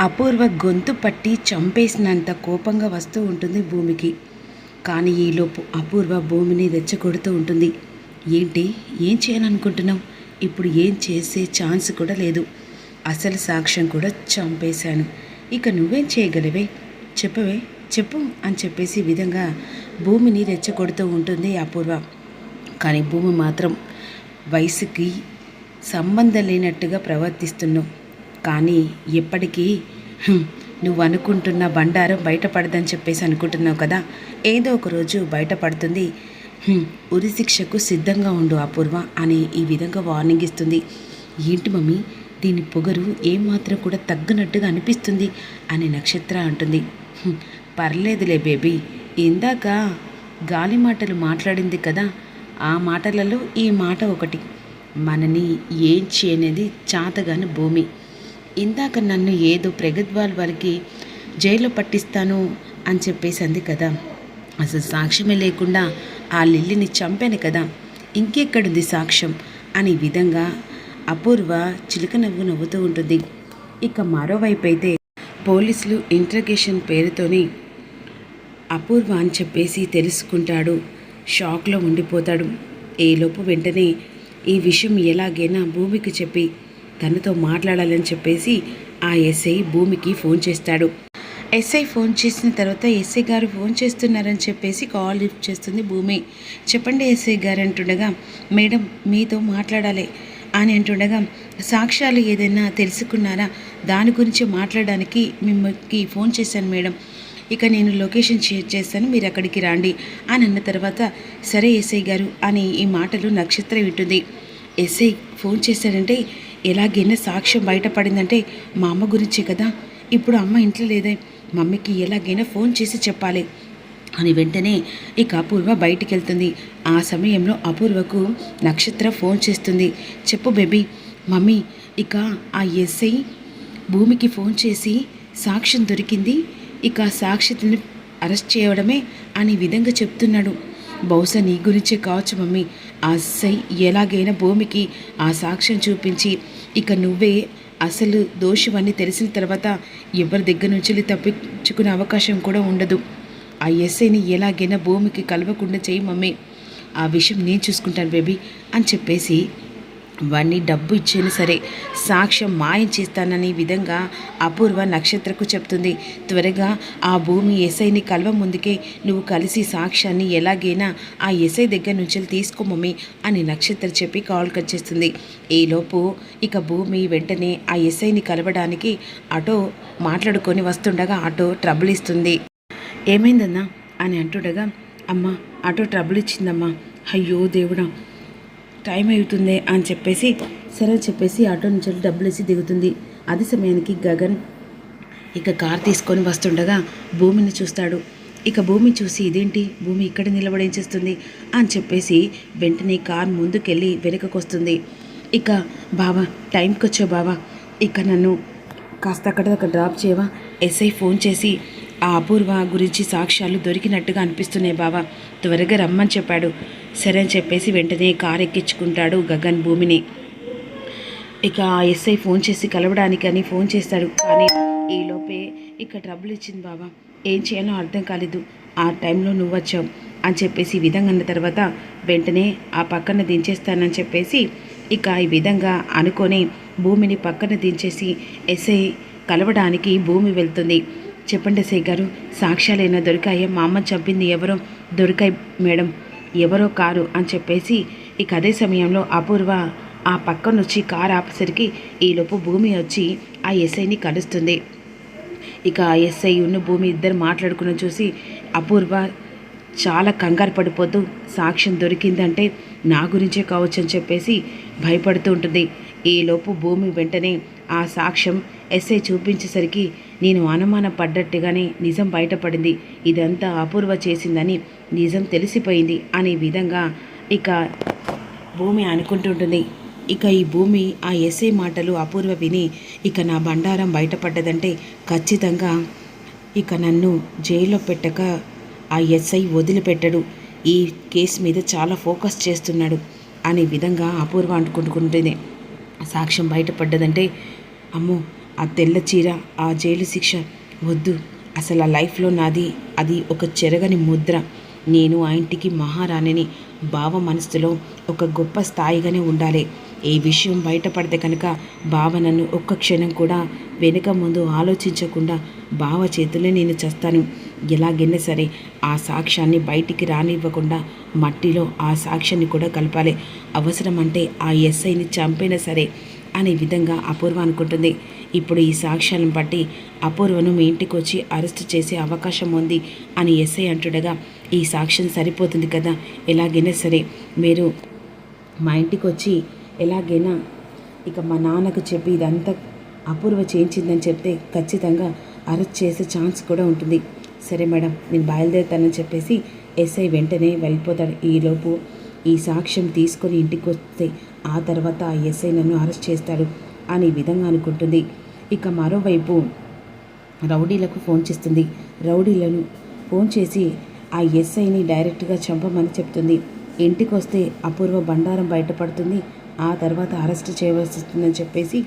అపూర్వ గొంతు పట్టి చంపేసినంత కోపంగా వస్తూ ఉంటుంది భూమికి. కానీ ఈలోపు అపూర్వ భూమిని రెచ్చగొడుతూ ఉంటుంది. ఏంటి, ఏం చేయాలనుకుంటున్నావు? ఇప్పుడు ఏం చేసే ఛాన్స్ కూడా లేదు. అసలు సాక్ష్యం కూడా చంపేశాను. ఇక నువ్వేం చేయగలవే? చెప్పవే, చెప్పు అని చెప్పేసి విధంగా భూమిని రెచ్చగొడుతూ ఉంటుంది అపూర్వ. కానీ భూమి మాత్రం వయసుకి సంబంధం లేనట్టుగా ప్రవర్తిస్తున్నావు. కానీ ఎప్పటికీ నువ్వు అనుకుంటున్న బండారం బయటపడదని చెప్పేసి అనుకుంటున్నావు కదా, ఏదో ఒక రోజు బయటపడుతుంది. ఉరి శిక్షకు సిద్ధంగా ఉండు అపూర్వ అని ఈ విధంగా వార్నింగ్ ఇస్తుంది. ఏంటి మమ్మీ, దీని పొగరు ఏమాత్రం కూడా తగ్గనట్టుగా అనిపిస్తుంది అని నక్షత్ర అంటుంది. పర్లేదులే బేబీ, ఇందాక గాలి మాటలు మాట్లాడింది కదా, ఆ మాటలలో ఈ మాట ఒకటి. మనని ఏం చేయనేది చాతగాని భూమి. ఇందాక నన్ను ఏదో ప్రగద్వాల్ వారికి జైల్లో పట్టిస్తాను అని చెప్పేసి అంది కదా, అసలు సాక్ష్యమే లేకుండా ఆ లిల్లిని చంపాను కదా, ఇంకెక్కడుంది సాక్ష్యం అని విధంగా అపూర్వ చిలుక నవ్వు నవ్వుతూ ఉంటుంది. ఇక మరోవైపు అయితే పోలీసులు ఇంట్రగేషన్ పేరుతోని అపూర్వ అని చెప్పేసి తెలుసుకుంటాడు. షాక్లో ఉండిపోతాడు. ఈలోపు వెంటనే ఈ విషయం ఎలాగైనా భూమికి చెప్పి తనతో మాట్లాడాలని చెప్పేసి ఆ ఎస్ఐ భూమికి ఫోన్ చేస్తాడు. ఎస్ఐ ఫోన్ చేసిన తర్వాత ఎస్ఐ గారు ఫోన్ చేస్తున్నారని చెప్పేసి కాల్ లిఫ్ట్ చేస్తుంది భూమి. చెప్పండి ఎస్ఐ గారు అంటుండగా, మేడం మీతో మాట్లాడాలి అని అంటుండగా, సాక్ష్యాలు ఏదైనా తెలుసుకున్నారా, దాని గురించి మాట్లాడడానికి మిమ్మల్ని ఫోన్ చేశాను మేడం, ఇక నేను లొకేషన్ షేర్ చేస్తాను, మీరు అక్కడికి రండి అని అన్న తర్వాత, సరే ఎస్ఐ గారు అని ఈ మాటలు నక్షత్రం వింటుంది. ఎస్ఐ ఫోన్ చేశాడంటే ఎలాగైనా సాక్ష్యం బయటపడిందంటే మా అమ్మ గురించే కదా, ఇప్పుడు అమ్మ ఇంట్లో లేదే, మమ్మీకి ఎలాగైనా ఫోన్ చేసి చెప్పాలి అని వెంటనే ఇక అపూర్వ బయటికి వెళ్తుంది. ఆ సమయంలో అపూర్వకు నక్షత్ర ఫోన్ చేస్తుంది. చెప్పు బేబీ, మమ్మీ ఇక ఆ ఎస్ఐ భూమికి ఫోన్ చేసి సాక్ష్యం దొరికింది, ఇక సాక్షిని అరెస్ట్ చేయడమే అనే విధంగా చెప్తున్నాడు. బహుశా నీ గురించే కావచ్చు మమ్మీ, ఆ ఎస్ఐ ఎలాగైనా భూమికి ఆ సాక్ష్యం చూపించి ఇక నువ్వే అసలు దోషివన్నీ తెలిసిన తర్వాత ఎవరి దగ్గర నుంచి తప్పించుకునే అవకాశం కూడా ఉండదు. ఆ ఎస్ఐని ఎలాగైనా భూమికి కలవకుండా చేయి మమ్మీ, ఆ విషయం నేను చూసుకుంటాను బేబీ అని చెప్పేసి వాడిని డబ్బు ఇచ్చేను సరే సాక్ష్యం మాయం చేస్తానని విధంగా అపూర్వ నక్షత్రకు చెప్తుంది. త్వరగా ఆ భూమి ఎస్ఐని కలవ ముందుకే నువ్వు కలిసి సాక్ష్యాన్ని ఎలాగైనా ఆ ఎస్ఐ దగ్గర నుంచి తీసుకో మమ్మీ అని నక్షత్ర చెప్పి కాల్ కట్ చేస్తుంది. ఈలోపు ఇక భూమి వెంటనే ఆ ఎస్ఐని కలవడానికి ఆటో మాట్లాడుకొని వస్తుండగా ఆటో ట్రబుల్ ఇస్తుంది. ఏమైందన్నా అని అంటుండగా, అమ్మ ఆటో ట్రబుల్ ఇచ్చిందమ్మా, అయ్యో దేవుడా టైం అవుతుంది అని చెప్పేసి సరే చెప్పేసి ఆటో నుంచి డబ్బులు వేసి దిగుతుంది. అదే సమయానికి గగన్ ఇక కార్ తీసుకొని వస్తుండగా భూమిని చూస్తాడు. ఇక భూమి చూసి ఇదేంటి భూమి ఇక్కడ నిలబడేం చేస్తుంది అని చెప్పేసి వెంటనే కార్ ముందుకెళ్ళి వెనుకకు వస్తుంది. ఇక బావా టైంకి వచ్చావు బావా, ఇక నన్ను కాస్త అక్కడ డ్రాప్ చేయవా, ఎస్ఐ ఫోన్ చేసి ఆ అపూర్వ గురించి సాక్ష్యాలు దొరికినట్టుగా అనిపిస్తున్నాయి బావా, త్వరగా రమ్మని చెప్పాడు. సరే అని చెప్పేసి వెంటనే కారు ఎక్కించుకుంటాడు గగన్ భూమిని. ఇక ఆ ఎస్ఐ ఫోన్ చేసి కలవడానికి అని ఫోన్ చేస్తాడు. కానీ ఈలోపే ఇక ట్రబుల్ ఇచ్చింది బావా, ఏం చేయాలో అర్థం కాలేదు, ఆ టైంలో నువ్వు వచ్చావు అని చెప్పేసి ఈ విధంగా అన్న తర్వాత వెంటనే ఆ పక్కన దించేస్తానని చెప్పేసి ఇక ఈ విధంగా అనుకొని భూమిని పక్కన దించేసి ఎస్ఐ కలవడానికి భూమి వెళ్తుంది. చెప్పండి ఎస్ఐ గారు, సాక్ష్యాలైనా దొరికాయా, మా అమ్మ చంపింది ఎవరో దొరికాయి మేడం, ఎవరో కారు అని చెప్పేసి ఇక అదే సమయంలో అపూర్వ ఆ పక్కన వచ్చి కారు ఆపేసరికి ఈలోపు భూమి వచ్చి ఆ ఎస్ఐని కలుస్తుంది. ఇక ఆ ఎస్ఐ ఉన్న భూమి ఇద్దరు మాట్లాడుకున్న చూసి అపూర్వ చాలా కంగారు పడిపోతూ సాక్ష్యం దొరికిందంటే నా గురించే కావచ్చు అని చెప్పేసి భయపడుతూ ఉంటుంది. ఈలోపు భూమి వెంటనే ఆ సాక్ష్యం ఎస్ఐ చూపించేసరికి నేను అనుమానం పడ్డట్టుగానే నిజం బయటపడింది, ఇదంతా అపూర్వ చేసిందని నిజం తెలిసిపోయింది అనే విధంగా ఇక భూమి అనుకుంటుంటుంది. ఇక ఈ భూమి ఆ ఎస్ఐ మాటలు అపూర్వ విని ఇక నా బండారం బయటపడ్డదంటే ఖచ్చితంగా ఇక నన్ను జైల్లో పెట్టక ఆ ఎస్ఐ వదిలిపెట్టడు, ఈ కేసు మీద చాలా ఫోకస్ చేస్తున్నాడు అనే విధంగా అపూర్వ అనుకుంటుంది. సాక్ష్యం బయటపడ్డదంటే అమ్మో ఆ తెల్ల చీర, ఆ జైలు శిక్ష వద్దు. అసలు ఆ లైఫ్లో నాది అది ఒక చెరగని ముద్ర. నేను ఆ ఇంటికి మహారాణిని. బావ మనసులో ఒక గొప్ప స్థాయిగానే ఉండాలి. ఈ విషయం బయటపడితే కనుక బావ నన్ను ఒక్క క్షణం కూడా వెనుక ముందు ఆలోచించకుండా బావ చేతులే నేను చేస్తాను. ఎలాగైనా సరే ఆ సాక్ష్యాన్ని బయటికి రానివ్వకుండా మట్టిలో ఆ సాక్ష్యాన్ని కూడా కలపాలి. అవసరమంటే ఆ ఎస్ఐని చంపైనా సరే అనే విధంగా అపూర్వ అనుకుంటుంది. ఇప్పుడు ఈ సాక్ష్యాలను బట్టి అపూర్వను మీ ఇంటికి వచ్చి అరెస్ట్ చేసే అవకాశం ఉంది అని ఎస్ఐ అంటుండగా, ఈ సాక్ష్యం సరిపోతుంది కదా, ఎలాగైనా సరే మీరు మా ఇంటికి వచ్చి ఎలాగైనా ఇక మా నాన్నకు చెప్పి ఇదంతా అపూర్వ చేయించిందని చెప్తే ఖచ్చితంగా అరెస్ట్ చేసే ఛాన్స్ కూడా ఉంటుంది. సరే మేడం, నేను బయలుదేరుతానని చెప్పేసి ఎస్ఐ వెంటనే వెళ్ళిపోతాడు. ఈలోపు ఈ సాక్ష్యం తీసుకొని ఇంటికి వస్తే ఆ తర్వాత ఆ ఎస్ఐ నన్ను అరెస్ట్ చేస్తాడు అనే విధంగా అనుకుంటుంది. ఇక మరోవైపు రౌడీలకు ఫోన్ చేస్తుంది. రౌడీలను ఫోన్ చేసి ఆ ఎస్ఐని డైరెక్ట్గా చంపమని చెప్తుంది. ఇంటికి వస్తే అపూర్వ బండారం బయటపడుతుంది, ఆ తర్వాత అరెస్ట్ చేయవలసి వస్తుందని చెప్పేసి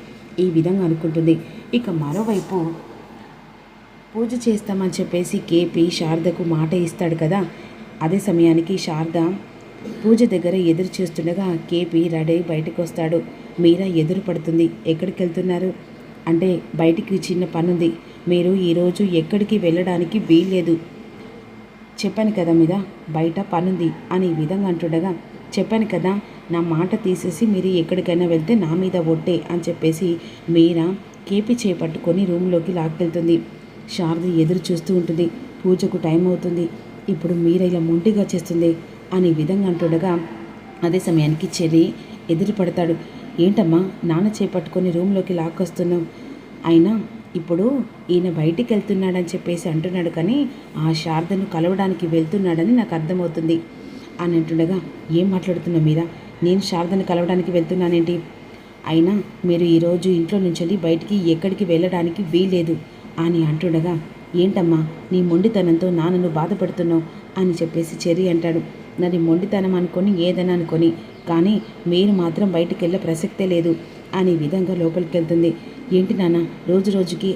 ఈ విధంగా అనుకుంటుంది. ఇక మరోవైపు పూజ చేస్తామని చెప్పేసి కేపీ శారదకు మాట ఇస్తాడు కదా. అదే సమయానికి శారద పూజ దగ్గర ఎదురు చూస్తుండగా కేపీ రెడీ బయటకు వస్తాడు. మీరా ఎదురు పడుతుంది. ఎక్కడికి వెళ్తున్నారు అంటే, బయటికి చిన్న పనుంది, మీరు ఈరోజు ఎక్కడికి వెళ్ళడానికి వీల్లేదు, చెప్పాను కదా మీద బయట పనుంది అని విధంగా అంటుండగా, చెప్పాను కదా నా మాట తీసేసి మీరు ఎక్కడికైనా వెళ్తే నా మీద ఒట్టే అని చెప్పేసి మీరా కేపీ చేపట్టుకొని రూమ్లోకి లాక్కెళ్తుంది. శారద ఎదురు చూస్తూ ఉంటుంది. పూజకు టైం అవుతుంది, ఇప్పుడు మీరా ఇలా మొండిగా చేస్తుంది అనే విధంగా అంటుండగా, అదే సమయానికి చెర్రీ ఎదురు పడతాడు. ఏంటమ్మా నాన్న చేపట్టుకొని రూమ్లోకి లాక్కొస్తున్నావు, అయినా ఇప్పుడు ఈయన బయటికి వెళ్తున్నాడని చెప్పేసి అంటున్నాడు, కానీ ఆ శారదను కలవడానికి వెళ్తున్నాడని నాకు అర్థమవుతుంది అని అంటుండగా, ఏం మాట్లాడుతున్నా మీరా, నేను శారదను కలవడానికి వెళ్తున్నానేంటి, అయినా మీరు ఈరోజు ఇంట్లో నుంచి బయటికి ఎక్కడికి వెళ్ళడానికి వీల్లేదు అని అంటుండగా, ఏంటమ్మా నీ మొండితనంతో నాన్నను బాధపడుతున్నావు అని చెప్పేసి చెర్రీ అంటాడు. నాది మొండితనం అనుకొని ఏదైనా అనుకొని, కానీ మీరు మాత్రం బయటికి వెళ్ళే ప్రసక్తే లేదు అనే విధంగా లోపలికి వెళ్తుంది. ఏంటి నాన్న, రోజు రోజుకి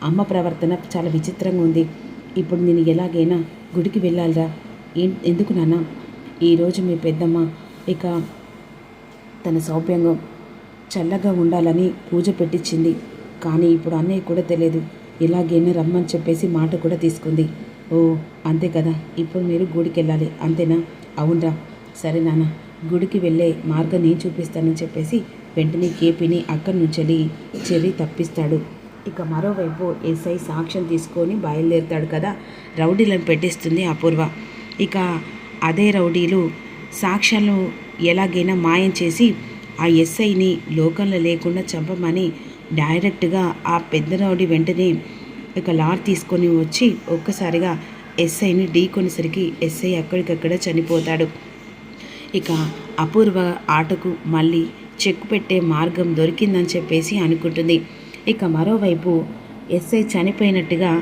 అమ్మ ప్రవర్తన చాలా విచిత్రంగా ఉంది, ఇప్పుడు నేను ఎలాగైనా గుడికి వెళ్ళాలిరా. ఎందుకు నాన్న, ఈరోజు మీ పెద్దమ్మ ఇక తన సౌభ్యంగం చల్లగా ఉండాలని పూజ పెట్టించింది, కానీ ఇప్పుడు అన్నయ్య కూడా తెలియదు, ఎలాగైనా రమ్మని చెప్పేసి మాట కూడా తీసుకుంది. ఓ అంతే కదా, ఇప్పుడు మీరు గుడికి వెళ్ళాలి అంతేనా, అవునరా, సరే నాన్న గుడికి వెళ్ళే మార్గం నేను చూపిస్తానని చెప్పేసి వెంటనే కేపీని అక్కడి నుంచి చెర్రీ తప్పిస్తాడు. ఇక మరోవైపు ఎస్ఐ సాక్ష్యం తీసుకొని బయలుదేరుతాడు కదా. రౌడీలను పెట్టేస్తుంది అపూర్వ. ఇక అదే రౌడీలు సాక్ష్యాలను ఎలాగైనా మాయం చేసి ఆ ఎస్ఐని లోకంలో లేకుండా చంపమని డైరెక్ట్గా ఆ పెద్ద రౌడీ వెంటనే ఇక లార్ తీసుకొని వచ్చి ఒక్కసారిగా ఎస్ఐని ఢీకొనేసరికి ఎస్ఐ అక్కడికక్కడ చనిపోతాడు. ఇక అపూర్వ ఆటకు మళ్ళీ చెక్కు పెట్టే మార్గం దొరికిందని చెప్పేసి అనుకుంటుంది. ఇక మరోవైపు ఎస్ఐ చనిపోయినట్టుగా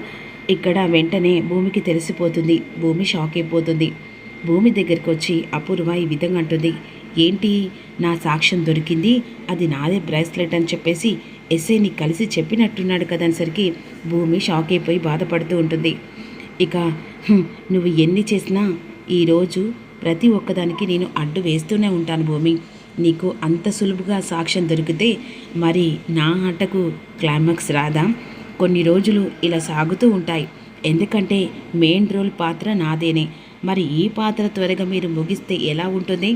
ఇక్కడ వెంటనే భూమికి తెలిసిపోతుంది. భూమి షాక్ అయిపోతుంది. భూమి దగ్గరికి వచ్చి అపూర్వ ఈ విధంగా అంటుంది, ఏంటి నా సాక్ష్యం దొరికింది, అది నాదే బ్రేస్లెట్ అని చెప్పేసి ఎస్ఐని కలిసి చెప్పినట్టున్నాడు కదనేసరికి భూమి షాక్ అయిపోయి బాధపడుతూ ఉంటుంది. ఇక నువ్వు ఎన్ని చేసినా ఈరోజు ప్రతి ఒక్కదానికి నేను అడ్డు వేస్తూనే ఉంటాను భూమి, నీకు అంత సులువుగా సాక్ష్యం దొరికితే మరి నా ఆటకు క్లైమాక్స్ రాదా, కొన్ని రోజులు ఇలా సాగుతూ ఉంటాయి, ఎందుకంటే మెయిన్ రోల్ పాత్ర నాదేనే, మరి ఈ పాత్ర త్వరగా మీరు ముగిస్తే ఎలా ఉంటుంది,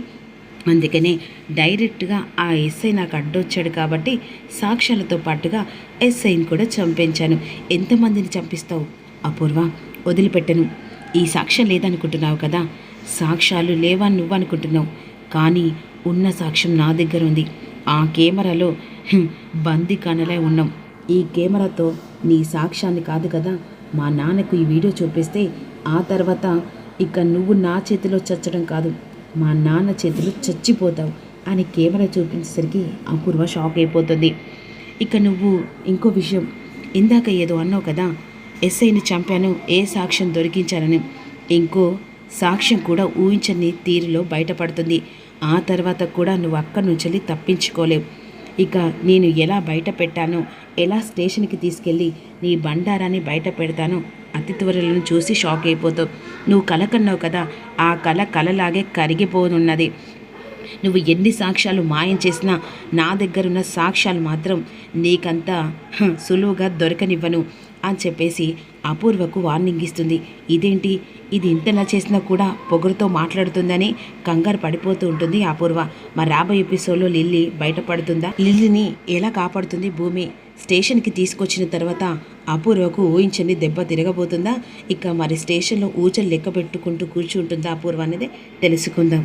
అందుకనే డైరెక్ట్గా ఆ ఎస్ఐ నాకు అడ్డొచ్చాడు కాబట్టి సాక్ష్యాలతో పాటుగా ఎస్ఐని కూడా చంపించాను, ఎంతమందిని చంపిస్తావు అపూర్వ, వదిలిపెట్టను, ఈ సాక్ష్యం లేదనుకుంటున్నావు కదా, సాక్ష్యాలు లేవని నువ్వు అనుకుంటున్నావు, కానీ ఉన్న సాక్ష్యం నా దగ్గర ఉంది, ఆ కెమెరాలో బందీఖానలే ఉన్నాం, ఈ కెమెరాతో నీ సాక్ష్యాన్ని కాదు కదా మా నాన్నకు ఈ వీడియో చూపిస్తే ఆ తర్వాత ఇక నువ్వు నా చేతిలో చచ్చడం కాదు మా నాన్న చేతిలో చచ్చిపోతావు అని కెమెరా చూపించేసరికి అపూర్వ షాక్ అయిపోతుంది. ఇక నువ్వు ఇంకో విషయం, ఇందాక ఏదో అన్నావు కదా, ఎస్ఐని చంపాను, ఏ సాక్ష్యం దొరికించానని, ఇంకో సాక్ష్యం కూడా ఊహించని తీరులో బయటపడుతుంది, ఆ తర్వాత కూడా నువ్వు అక్కడి నుంచి తప్పించుకోలేవు, ఇక నేను ఎలా బయట పెట్టానో, ఎలా స్టేషన్కి తీసుకెళ్ళి నీ బండారాన్ని బయట పెడతానో అతి త్వరలో చూసి షాక్ అయిపోతావు. నువ్వు కల కన్నావు కదా, ఆ కల కలలాగే కరిగిపోనున్నది. నువ్వు ఎన్ని సాక్ష్యాలు మాయం చేసినా నా దగ్గరున్న సాక్ష్యాలు మాత్రం నీకంత సులువుగా దొరకనివ్వను అని చెప్పేసి అపూర్వకు వార్నింగ్ ఇస్తుంది. ఇదేంటి, ఇది ఇంతలా చేసినా కూడా పొగరుతో మాట్లాడుతుందని కంగారు పడిపోతూ ఉంటుంది అపూర్వ. మరి రాబోయే ఎపిసోడ్లో లిల్లీ బయటపడుతుందా? లిల్లీని ఎలా కాపాడుతుంది భూమి? స్టేషన్కి తీసుకొచ్చిన తర్వాత అపూర్వకు ఊహించని దెబ్బ తిరగబోతుందా? ఇక మరి స్టేషన్లో ఊచలు లెక్క పెట్టుకుంటూ కూర్చుంటుందా అపూర్వ అనేది తెలుసుకుందాం.